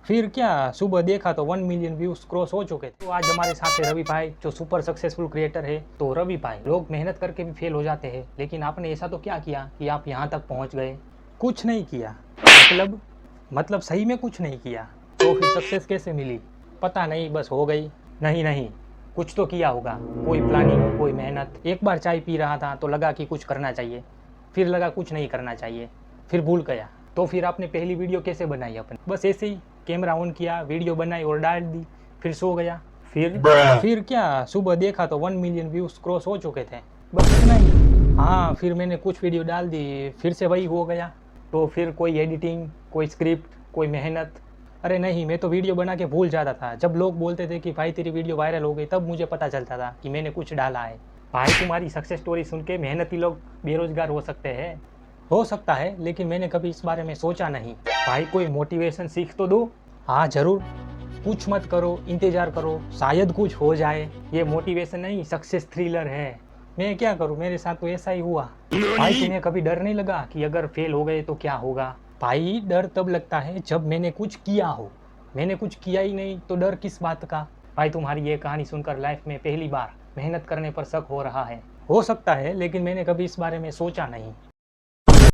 फिर क्या, सुबह देखा तो 1 मिलियन व्यूज क्रॉस हो चुके थे। तो आज हमारे साथ है रवि भाई, जो सुपर सक्सेसफुल क्रिएटर है। तो रवि भाई, लोग मेहनत करके भी फेल हो जाते हैं, लेकिन आपने ऐसा तो क्या किया कि आप यहाँ तक पहुँच गए? कुछ नहीं किया। मतलब सही में कुछ नहीं किया। तो फिर सक्सेस कैसे मिली? पता नहीं, बस हो गई। नहीं नहीं, कुछ तो किया होगा। कोई प्लानिंग, कोई मेहनत। एक बार चाय पी रहा था तो लगा कि कुछ करना चाहिए, फिर लगा कुछ नहीं करना चाहिए, फिर भूल गया। तो फिर आपने पहली वीडियो कैसे बनाई अपनी? बस ऐसे ही कैमरा ऑन किया, वीडियो बनाई और डाल दी, फिर सो गया। फिर क्या, सुबह देखा तो 1 मिलियन व्यूज क्रॉस हो चुके थे। बस इतना ही। हाँ, फिर मैंने कुछ वीडियो डाल दी, फिर से वही हो गया। तो फिर कोई एडिटिंग, कोई स्क्रिप्ट, कोई मेहनत। अरे नहीं, मैं तो वीडियो बना के भूल जाता था। जब लोग बोलते थे कि भाई तेरी वीडियो वायरल हो गई, तब मुझे पता चलता था कि मैंने कुछ डाला है। भाई, तुम्हारी सक्सेस स्टोरी सुन के मेहनती लोग बेरोजगार हो सकते हैं। हो सकता है, लेकिन मैंने कभी इस बारे में सोचा नहीं। भाई, कोई मोटिवेशन सीख तो दो। हाँ जरूर। कुछ मत करो, इंतजार करो, शायद कुछ हो जाए। ये मोटिवेशन नहीं, सक्सेस थ्रिलर है। मैं क्या करूँ, मेरे साथ तो ऐसा ही हुआ। भाई, तुम्हें कभी डर नहीं लगा कि अगर फेल हो गए तो क्या होगा? भाई, डर तब लगता है जब मैंने कुछ किया हो। मैंने कुछ किया ही नहीं तो डर किस बात का? भाई, तुम्हारी ये कहानी सुनकर लाइफ में पहली बार मेहनत करने पर शक हो रहा है। हो सकता है, लेकिन मैंने कभी इस बारे में सोचा नहीं।